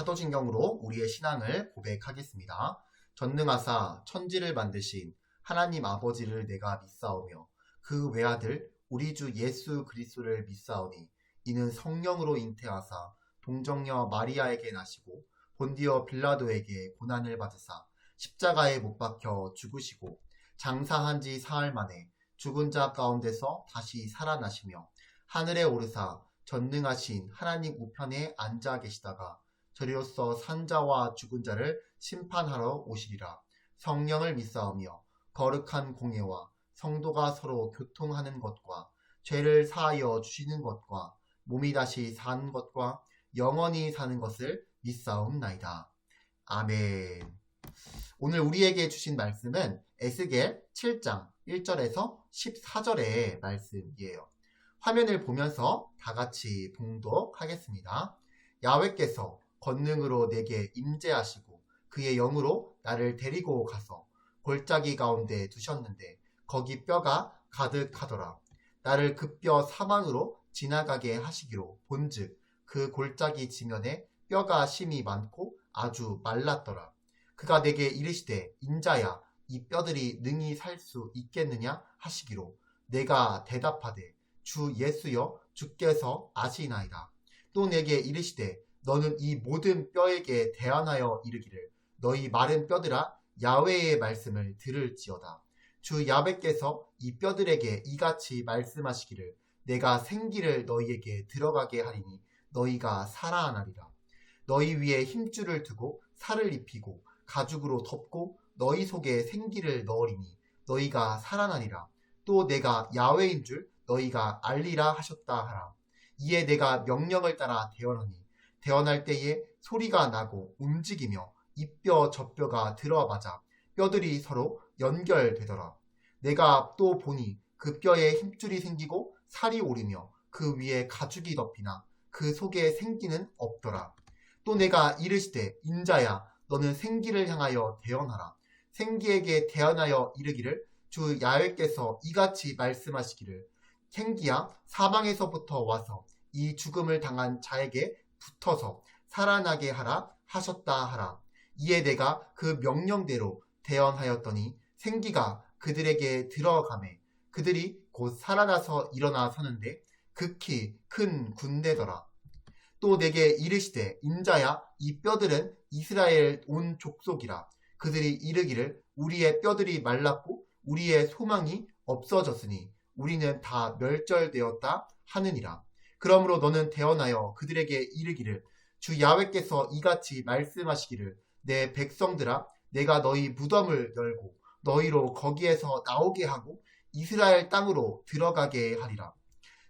사도신경으로 우리의 신앙을 고백하겠습니다. 전능하사 천지를 만드신 하나님 아버지를 내가 믿사오며 그 외아들 우리 주 예수 그리스도를 믿사오니 이는 성령으로 잉태하사 동정녀 마리아에게 나시고 본디어 빌라도에게 고난을 받으사 십자가에 못 박혀 죽으시고 장사한 지 사흘 만에 죽은 자 가운데서 다시 살아나시며 하늘에 오르사 전능하신 하나님 우편에 앉아 계시다가 저리로서 산자와 죽은 자를 심판하러 오시리라. 성령을 믿사오며 거룩한 공예와 성도가 서로 교통하는 것과 죄를 사하여 주시는 것과 몸이 다시 사는 것과 영원히 사는 것을 믿사옵나이다. 아멘. 오늘 우리에게 주신 말씀은 에스겔 7장 1절에서 14절의 말씀이에요. 화면을 보면서 다 같이 봉독하겠습니다. 야훼께서 권능으로 내게 임재하시고 그의 영으로 나를 데리고 가서 골짜기 가운데 두셨는데 거기 뼈가 가득하더라. 나를 그 뼈 사방으로 지나가게 하시기로 본즉 그 골짜기 지면에 뼈가 심이 많고 아주 말랐더라. 그가 내게 이르시되 인자야 이 뼈들이 능히 살 수 있겠느냐 하시기로 내가 대답하되 주 예수여 주께서 아시나이다. 또 내게 이르시되 너는 이 모든 뼈에게 대언하여 이르기를 너희 마른 뼈들아 야훼의 말씀을 들을지어다. 주 야훼께서 이 뼈들에게 이같이 말씀하시기를 내가 생기를 너희에게 들어가게 하리니 너희가 살아나리라. 너희 위에 힘줄을 두고 살을 입히고 가죽으로 덮고 너희 속에 생기를 넣으리니 너희가 살아나리라. 또 내가 야훼인 줄 너희가 알리라 하셨다 하라. 이에 내가 명령을 따라 대언하니 대언할 때에 소리가 나고 움직이며 이 뼈 저 뼈가 들어맞아 뼈들이 서로 연결되더라. 내가 또 보니 그 뼈에 힘줄이 생기고 살이 오르며 그 위에 가죽이 덮이나 그 속에 생기는 없더라. 또 내가 이르시되 인자야 너는 생기를 향하여 대언하라. 생기에게 대언하여 이르기를 주 야훼께서 이같이 말씀하시기를 생기야 사방에서부터 와서 이 죽음을 당한 자에게 붙어서 살아나게 하라 하셨다 하라. 이에 내가 그 명령대로 대언하였더니 생기가 그들에게 들어가매 그들이 곧 살아나서 일어나 서는데 극히 큰 군대더라. 또 내게 이르시되 인자야 이 뼈들은 이스라엘 온 족속이라. 그들이 이르기를 우리의 뼈들이 말랐고 우리의 소망이 없어졌으니 우리는 다 멸절되었다 하느니라. 그러므로 너는 대언하여 그들에게 이르기를 주 야훼께서 이같이 말씀하시기를 내 백성들아 내가 너희 무덤을 열고 너희로 거기에서 나오게 하고 이스라엘 땅으로 들어가게 하리라.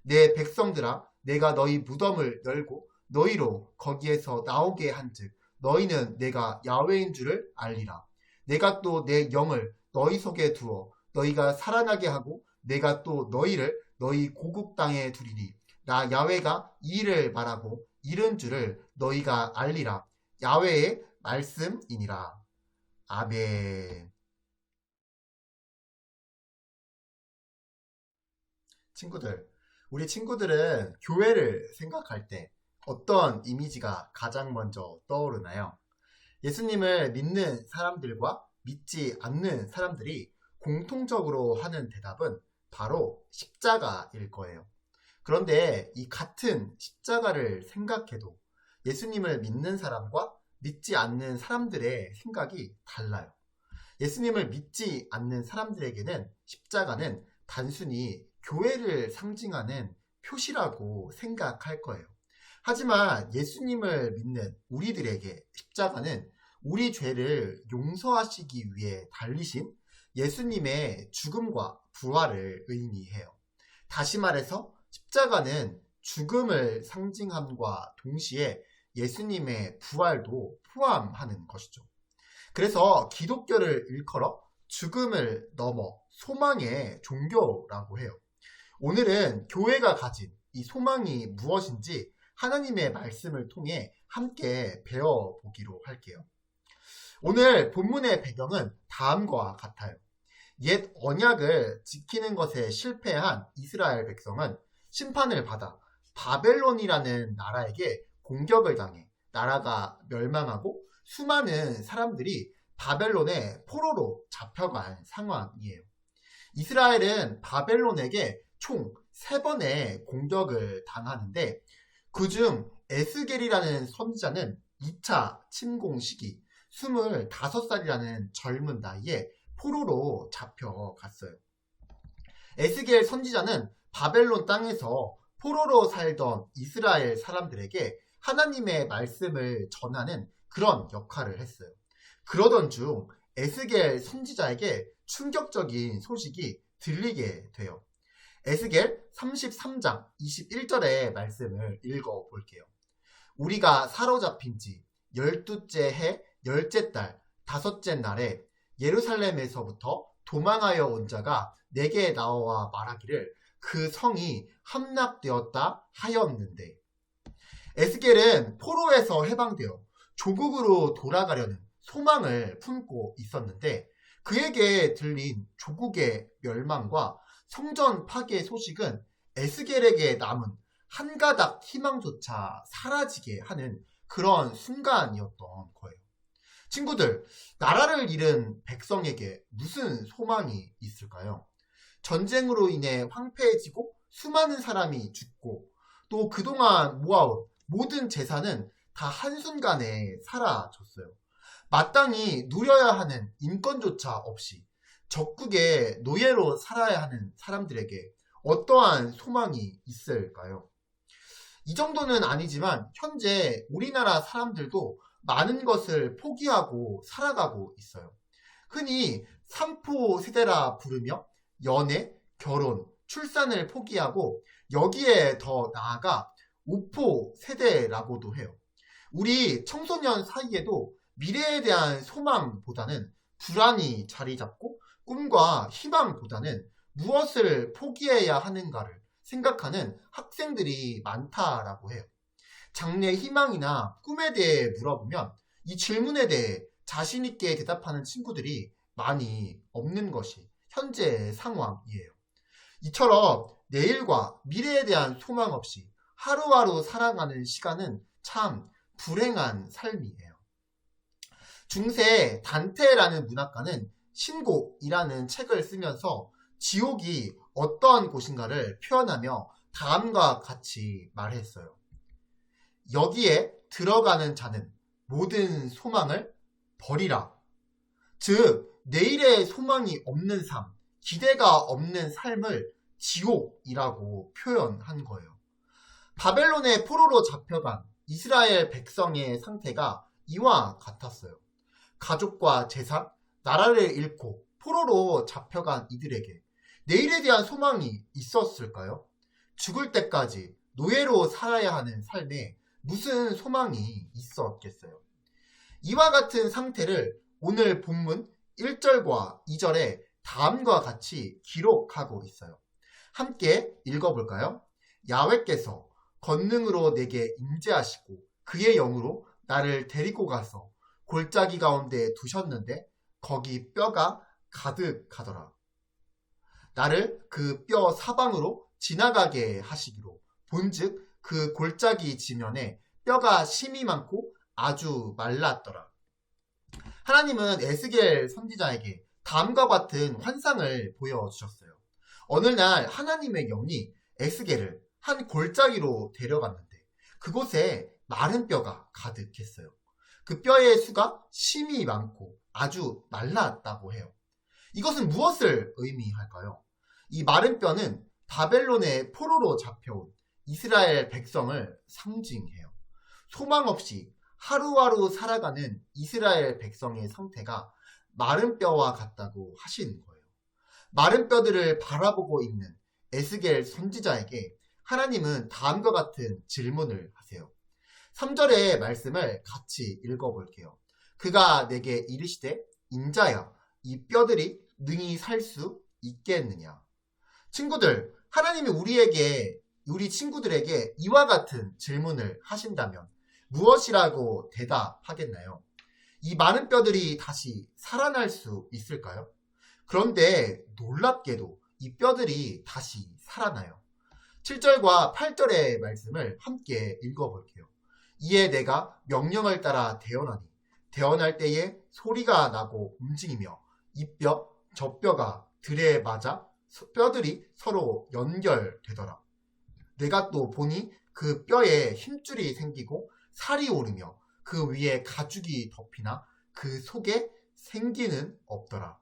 내 백성들아 내가 너희 무덤을 열고 너희로 거기에서 나오게 한즉 너희는 내가 야훼인 줄을 알리라. 내가 또 내 영을 너희 속에 두어 너희가 살아나게 하고 내가 또 너희를 너희 고국 땅에 두리니 나 야훼가 이 일을 말하고 이른 줄을 너희가 알리라. 야훼의 말씀이니라. 아멘. 친구들, 우리 친구들은 교회를 생각할 때 어떤 이미지가 가장 먼저 떠오르나요? 예수님을 믿는 사람들과 믿지 않는 사람들이 공통적으로 하는 대답은 바로 십자가일 거예요. 그런데 이 같은 십자가를 생각해도 예수님을 믿는 사람과 믿지 않는 사람들의 생각이 달라요. 예수님을 믿지 않는 사람들에게는 십자가는 단순히 교회를 상징하는 표시라고 생각할 거예요. 하지만 예수님을 믿는 우리들에게 십자가는 우리 죄를 용서하시기 위해 달리신 예수님의 죽음과 부활을 의미해요. 다시 말해서 십자가는 죽음을 상징함과 동시에 예수님의 부활도 포함하는 것이죠. 그래서 기독교를 일컬어 죽음을 넘어 소망의 종교라고 해요. 오늘은 교회가 가진 이 소망이 무엇인지 하나님의 말씀을 통해 함께 배워보기로 할게요. 오늘 본문의 배경은 다음과 같아요. 옛 언약을 지키는 것에 실패한 이스라엘 백성은 심판을 받아 바벨론이라는 나라에게 공격을 당해 나라가 멸망하고 수많은 사람들이 바벨론의 포로로 잡혀간 상황이에요. 이스라엘은 바벨론에게 총 3번의 공격을 당하는데 그중 에스겔이라는 선지자는 2차 침공 시기 25살이라는 젊은 나이에 포로로 잡혀갔어요. 에스겔 선지자는 바벨론 땅에서 포로로 살던 이스라엘 사람들에게 하나님의 말씀을 전하는 그런 역할을 했어요. 그러던 중 에스겔 선지자에게 충격적인 소식이 들리게 돼요. 에스겔 33장 21절의 말씀을 읽어볼게요. 우리가 사로잡힌 지 12째 해 10째 달 5째 날에 예루살렘에서부터 도망하여 온 자가 내게 나와 말하기를 그 성이 함락되었다 하였는데 에스겔은 포로에서 해방되어 조국으로 돌아가려는 소망을 품고 있었는데 그에게 들린 조국의 멸망과 성전 파괴 소식은 에스겔에게 남은 한 가닥 희망조차 사라지게 하는 그런 순간이었던 거예요. 친구들, 나라를 잃은 백성에게 무슨 소망이 있을까요? 전쟁으로 인해 황폐해지고 수많은 사람이 죽고 또 그동안 모아온 모든 재산은 다 한순간에 사라졌어요. 마땅히 누려야 하는 인권조차 없이 적국의 노예로 살아야 하는 사람들에게 어떠한 소망이 있을까요? 이 정도는 아니지만 현재 우리나라 사람들도 많은 것을 포기하고 살아가고 있어요. 흔히 3포 세대라 부르며 연애, 결혼, 출산을 포기하고 여기에 더 나아가 5포 세대라고도 해요. 우리 청소년 사이에도 미래에 대한 소망보다는 불안이 자리 잡고 꿈과 희망보다는 무엇을 포기해야 하는가를 생각하는 학생들이 많다라고 해요. 장래 희망이나 꿈에 대해 물어보면 이 질문에 대해 자신있게 대답하는 친구들이 많이 없는 것이 현재의 상황이에요. 이처럼 내일과 미래에 대한 소망 없이 하루하루 살아가는 시간은 참 불행한 삶이에요. 중세 단테라는 문학가는 신곡이라는 책을 쓰면서 지옥이 어떠한 곳인가를 표현하며 다음과 같이 말했어요. 여기에 들어가는 자는 모든 소망을 버리라. 즉, 내일의 소망이 없는 삶, 기대가 없는 삶을 지옥이라고 표현한 거예요. 바벨론의 포로로 잡혀간 이스라엘 백성의 상태가 이와 같았어요. 가족과 재산, 나라를 잃고 포로로 잡혀간 이들에게 내일에 대한 소망이 있었을까요? 죽을 때까지 노예로 살아야 하는 삶에 무슨 소망이 있었겠어요? 이와 같은 상태를 오늘 본문 1절과 2절에 다음과 같이 기록하고 있어요. 함께 읽어볼까요? 야훼께서 권능으로 내게 임재하시고 그의 영으로 나를 데리고 가서 골짜기 가운데 두셨는데 거기 뼈가 가득하더라. 나를 그 뼈 사방으로 지나가게 하시기로 본즉 그 골짜기 지면에 뼈가 심이 많고 아주 말랐더라. 하나님은 에스겔 선지자에게 다음과 같은 환상을 보여주셨어요. 어느 날 하나님의 영이 에스겔을 한 골짜기로 데려갔는데 그곳에 마른 뼈가 가득했어요. 그 뼈의 수가 심이 많고 아주 말랐다고 해요. 이것은 무엇을 의미할까요? 이 마른 뼈는 바벨론의 포로로 잡혀온 이스라엘 백성을 상징해요. 소망 없이 하루하루 살아가는 이스라엘 백성의 상태가 마른 뼈와 같다고 하신 거예요. 마른 뼈들을 바라보고 있는 에스겔 선지자에게 하나님은 다음과 같은 질문을 하세요. 3절의 말씀을 같이 읽어볼게요. 그가 내게 이르시되 인자야 이 뼈들이 능히 살 수 있겠느냐. 친구들, 하나님이 우리 친구들에게 이와 같은 질문을 하신다면 무엇이라고 대답하겠나요? 이 많은 뼈들이 다시 살아날 수 있을까요? 그런데 놀랍게도 이 뼈들이 다시 살아나요. 7절과 8절의 말씀을 함께 읽어볼게요. 이에 내가 명령을 따라 대언하니 대언할 때에 소리가 나고 움직이며 이 뼈 저 뼈가 들에 맞아 뼈들이 서로 연결되더라. 내가 또 보니 그 뼈에 힘줄이 생기고 살이 오르며 그 위에 가죽이 덮이나 그 속에 생기는 없더라.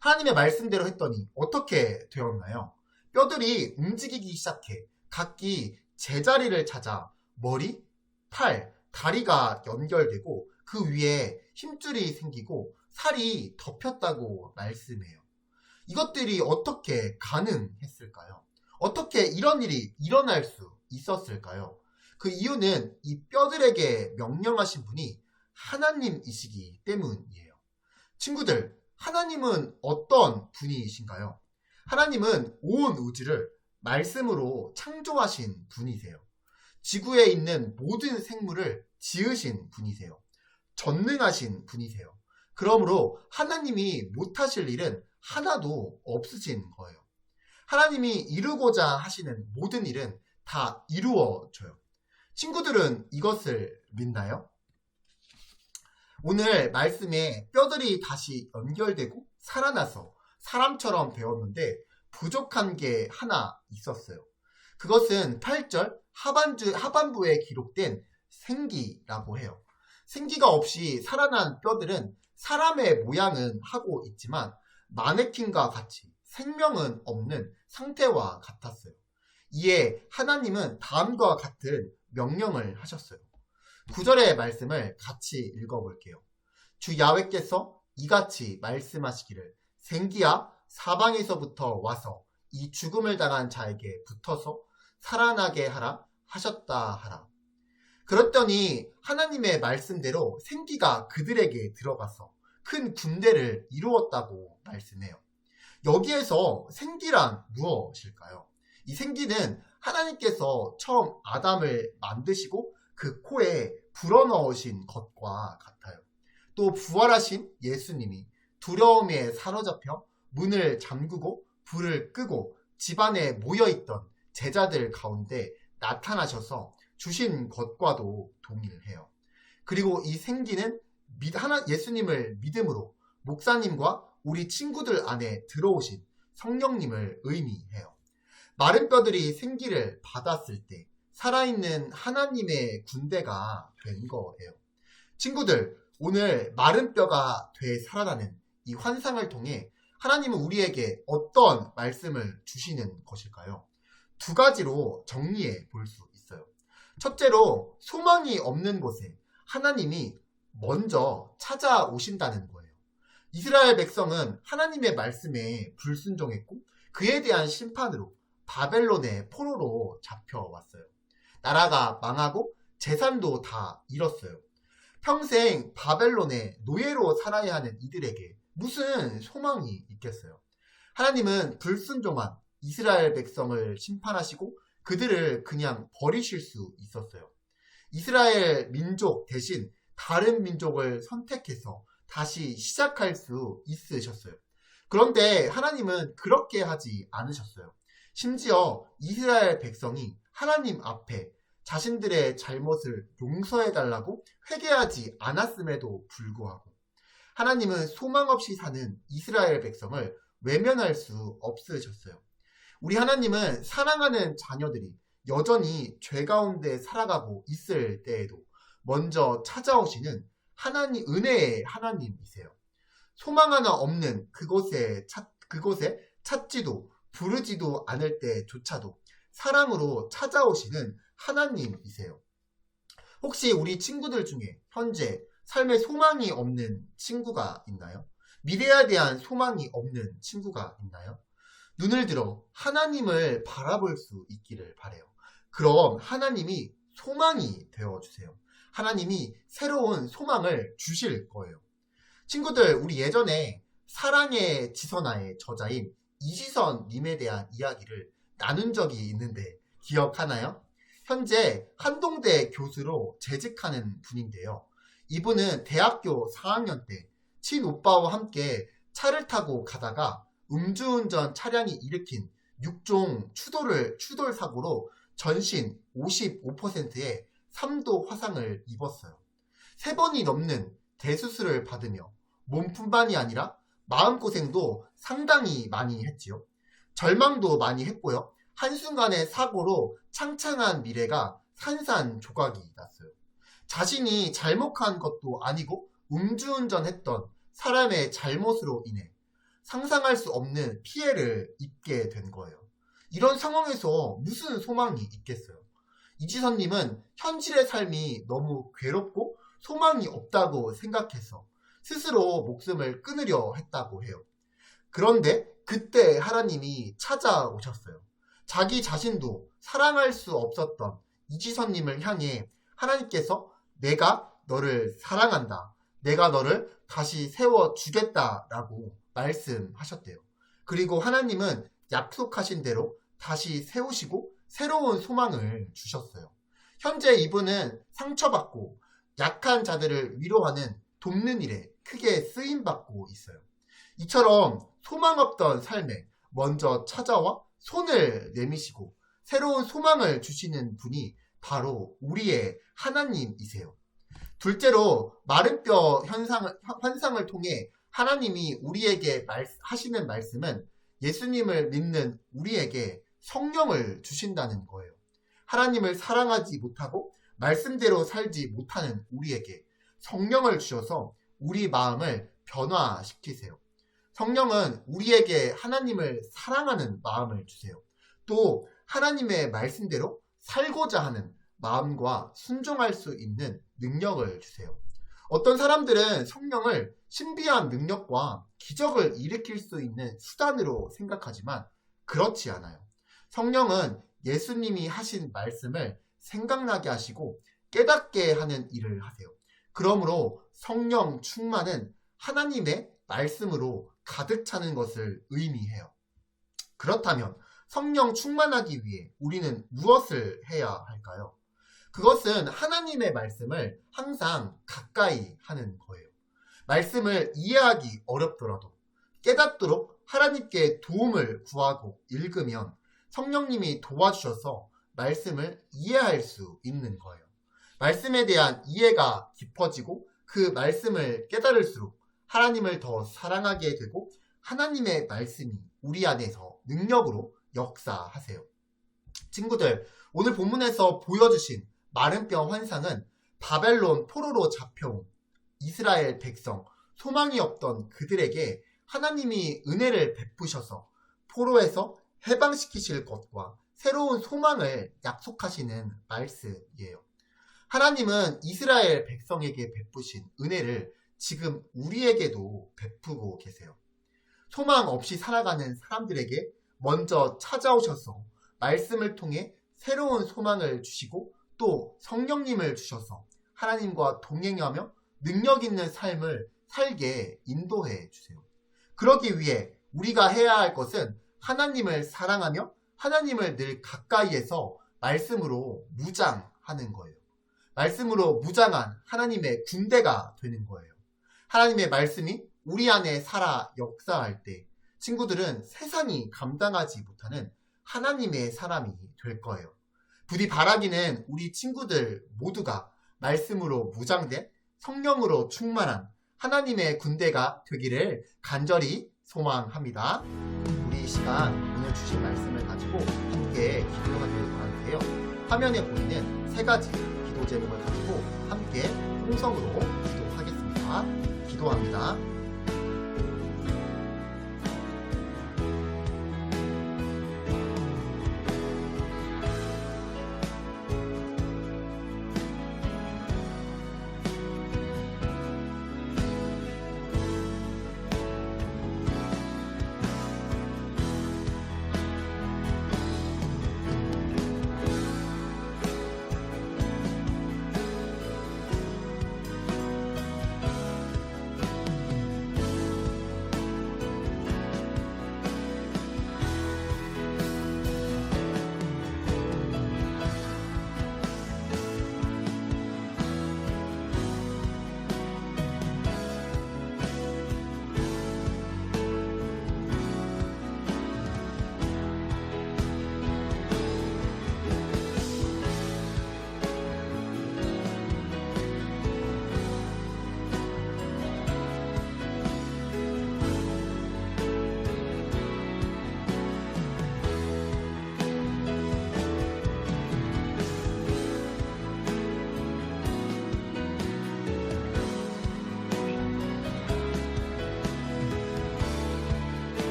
하나님의 말씀대로 했더니 어떻게 되었나요? 뼈들이 움직이기 시작해 각기 제자리를 찾아 머리, 팔, 다리가 연결되고 그 위에 힘줄이 생기고 살이 덮였다고 말씀해요. 이것들이 어떻게 가능했을까요? 어떻게 이런 일이 일어날 수 있었을까요? 그 이유는 이 뼈들에게 명령하신 분이 하나님이시기 때문이에요. 친구들, 하나님은 어떤 분이신가요? 하나님은 온 우주를 말씀으로 창조하신 분이세요. 지구에 있는 모든 생물을 지으신 분이세요. 전능하신 분이세요. 그러므로 하나님이 못하실 일은 하나도 없으신 거예요. 하나님이 이루고자 하시는 모든 일은 다 이루어져요. 친구들은 이것을 믿나요? 오늘 말씀에 뼈들이 다시 연결되고 살아나서 사람처럼 되었는데 부족한 게 하나 있었어요. 그것은 8절 하반부에 기록된 생기라고 해요. 생기가 없이 살아난 뼈들은 사람의 모양은 하고 있지만 마네킹과 같이 생명은 없는 상태와 같았어요. 이에 하나님은 다음과 같은 명령을 하셨어요. 9절의 말씀을 같이 읽어볼게요. 주 야훼께서 이같이 말씀하시기를 생기야 사방에서부터 와서 이 죽음을 당한 자에게 붙어서 살아나게 하라 하셨다 하라. 그랬더니 하나님의 말씀대로 생기가 그들에게 들어가서 큰 군대를 이루었다고 말씀해요. 여기에서 생기란 무엇일까요? 이 생기는 하나님께서 처음 아담을 만드시고 그 코에 불어넣으신 것과 같아요. 또 부활하신 예수님이 두려움에 사로잡혀 문을 잠그고 불을 끄고 집안에 모여있던 제자들 가운데 나타나셔서 주신 것과도 동일해요. 그리고 이 생기는 예수님을 믿음으로 목사님과 우리 친구들 안에 들어오신 성령님을 의미해요. 마른 뼈들이 생기를 받았을 때 살아있는 하나님의 군대가 된 거예요. 친구들, 오늘 마른 뼈가 살아나는 이 환상을 통해 하나님은 우리에게 어떤 말씀을 주시는 것일까요? 두 가지로 정리해 볼 수 있어요. 첫째로 소망이 없는 곳에 하나님이 먼저 찾아오신다는 거예요. 이스라엘 백성은 하나님의 말씀에 불순종했고 그에 대한 심판으로 바벨론의 포로로 잡혀왔어요. 나라가 망하고 재산도 다 잃었어요. 평생 바벨론의 노예로 살아야 하는 이들에게 무슨 소망이 있겠어요? 하나님은 불순종한 이스라엘 백성을 심판하시고 그들을 그냥 버리실 수 있었어요. 이스라엘 민족 대신 다른 민족을 선택해서 다시 시작할 수 있으셨어요. 그런데 하나님은 그렇게 하지 않으셨어요. 심지어 이스라엘 백성이 하나님 앞에 자신들의 잘못을 용서해달라고 회개하지 않았음에도 불구하고 하나님은 소망 없이 사는 이스라엘 백성을 외면할 수 없으셨어요. 우리 하나님은 사랑하는 자녀들이 여전히 죄 가운데 살아가고 있을 때에도 먼저 찾아오시는 은혜의 하나님이세요. 소망 하나 없는 그곳에 찾지도 부르지도 않을 때조차도 사랑으로 찾아오시는 하나님이세요. 혹시 우리 친구들 중에 현재 삶에 소망이 없는 친구가 있나요? 미래에 대한 소망이 없는 친구가 있나요? 눈을 들어 하나님을 바라볼 수 있기를 바라요. 그럼 하나님이 소망이 되어주세요. 하나님이 새로운 소망을 주실 거예요. 친구들, 우리 예전에 사랑의 지선아의 저자인 이지선님에 대한 이야기를 나눈 적이 있는데 기억하나요? 현재 한동대 교수로 재직하는 분인데요. 이분은 대학교 4학년 때 친오빠와 함께 차를 타고 가다가 음주운전 차량이 일으킨 6종 추돌 사고로 전신 55%의 3도 화상을 입었어요. 3번이 넘는 대수술을 받으며 몸뿐만이 아니라 마음고생도 상당히 많이 했지요. 절망도 많이 했고요. 한순간의 사고로 창창한 미래가 산산조각이 났어요. 자신이 잘못한 것도 아니고 음주운전했던 사람의 잘못으로 인해 상상할 수 없는 피해를 입게 된 거예요. 이런 상황에서 무슨 소망이 있겠어요? 이지선님은 현실의 삶이 너무 괴롭고 소망이 없다고 생각해서 스스로 목숨을 끊으려 했다고 해요. 그런데 그때 하나님이 찾아오셨어요. 자기 자신도 사랑할 수 없었던 이지선님을 향해 하나님께서 내가 너를 사랑한다. 내가 너를 다시 세워주겠다라고 말씀하셨대요. 그리고 하나님은 약속하신 대로 다시 세우시고 새로운 소망을 주셨어요. 현재 이분은 상처받고 약한 자들을 위로하는 돕는 일에 크게 쓰임받고 있어요. 이처럼 소망 없던 삶에 먼저 찾아와 손을 내미시고 새로운 소망을 주시는 분이 바로 우리의 하나님이세요. 둘째로 마른 뼈 환상을 통해 하나님이 우리에게 하시는 말씀은 예수님을 믿는 우리에게 성령을 주신다는 거예요. 하나님을 사랑하지 못하고 말씀대로 살지 못하는 우리에게 성령을 주셔서 우리 마음을 변화시키세요. 성령은 우리에게 하나님을 사랑하는 마음을 주세요. 또 하나님의 말씀대로 살고자 하는 마음과 순종할 수 있는 능력을 주세요. 어떤 사람들은 성령을 신비한 능력과 기적을 일으킬 수 있는 수단으로 생각하지만 그렇지 않아요. 성령은 예수님이 하신 말씀을 생각나게 하시고 깨닫게 하는 일을 하세요. 그러므로 성령 충만은 하나님의 말씀으로 가득 차는 것을 의미해요. 그렇다면 성령 충만하기 위해 우리는 무엇을 해야 할까요? 그것은 하나님의 말씀을 항상 가까이 하는 거예요. 말씀을 이해하기 어렵더라도 깨닫도록 하나님께 도움을 구하고 읽으면 성령님이 도와주셔서 말씀을 이해할 수 있는 거예요. 말씀에 대한 이해가 깊어지고 그 말씀을 깨달을수록 하나님을 더 사랑하게 되고 하나님의 말씀이 우리 안에서 능력으로 역사하세요. 친구들, 오늘 본문에서 보여주신 마른 뼈 환상은 바벨론 포로로 잡혀온 이스라엘 백성, 소망이 없던 그들에게 하나님이 은혜를 베푸셔서 포로에서 해방시키실 것과 새로운 소망을 약속하시는 말씀이에요. 하나님은 이스라엘 백성에게 베푸신 은혜를 지금 우리에게도 베푸고 계세요. 소망 없이 살아가는 사람들에게 먼저 찾아오셔서 말씀을 통해 새로운 소망을 주시고 또 성령님을 주셔서 하나님과 동행하며 능력 있는 삶을 살게 인도해 주세요. 그러기 위해 우리가 해야 할 것은 하나님을 사랑하며 하나님을 늘 가까이에서 말씀으로 무장하는 거예요. 말씀으로 무장한 하나님의 군대가 되는 거예요. 하나님의 말씀이 우리 안에 살아 역사할 때 친구들은 세상이 감당하지 못하는 하나님의 사람이 될 거예요. 부디 바라기는 우리 친구들 모두가 말씀으로 무장된 성령으로 충만한 하나님의 군대가 되기를 간절히 소망합니다. 우리 이 시간 오늘 주신 말씀을 가지고 함께 기도하기를 원하는데요. 화면에 보이는 3가지 기도 제목을 가지고 함께 통성으로 기도하겠습니다. 기도합니다.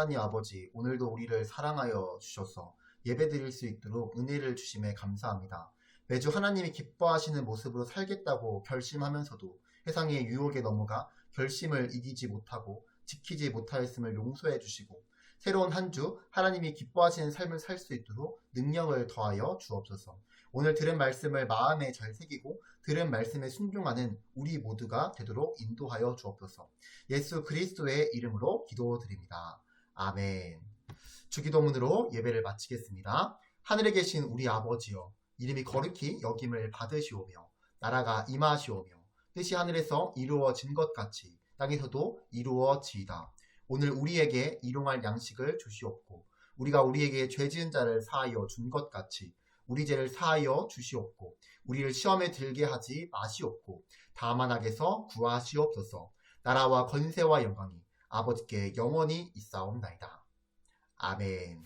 하나님 아버지, 오늘도 우리를 사랑하여 주셔서 예배드릴 수 있도록 은혜를 주심에 감사합니다. 매주 하나님이 기뻐하시는 모습으로 살겠다고 결심하면서도 세상의 유혹에 넘어가 결심을 이기지 못하고 지키지 못하였음을 용서해 주시고 새로운 한 주 하나님이 기뻐하시는 삶을 살 수 있도록 능력을 더하여 주옵소서. 오늘 들은 말씀을 마음에 잘 새기고 들은 말씀에 순종하는 우리 모두가 되도록 인도하여 주옵소서. 예수 그리스도의 이름으로 기도드립니다. 아멘. 주기도문으로 예배를 마치겠습니다. 하늘에 계신 우리 아버지여, 이름이 거룩히 여김을 받으시오며 나라가 임하시오며 뜻이 하늘에서 이루어진 것 같이 땅에서도 이루어지이다. 오늘 우리에게 일용할 양식을 주시옵고 우리가 우리에게 죄 지은 자를 사하여 준 것 같이 우리 죄를 사하여 주시옵고 우리를 시험에 들게 하지 마시옵고 다만 악에서 구하시옵소서. 나라와 권세와 영광이 아버지께 영원히 있사옵나이다. 아멘.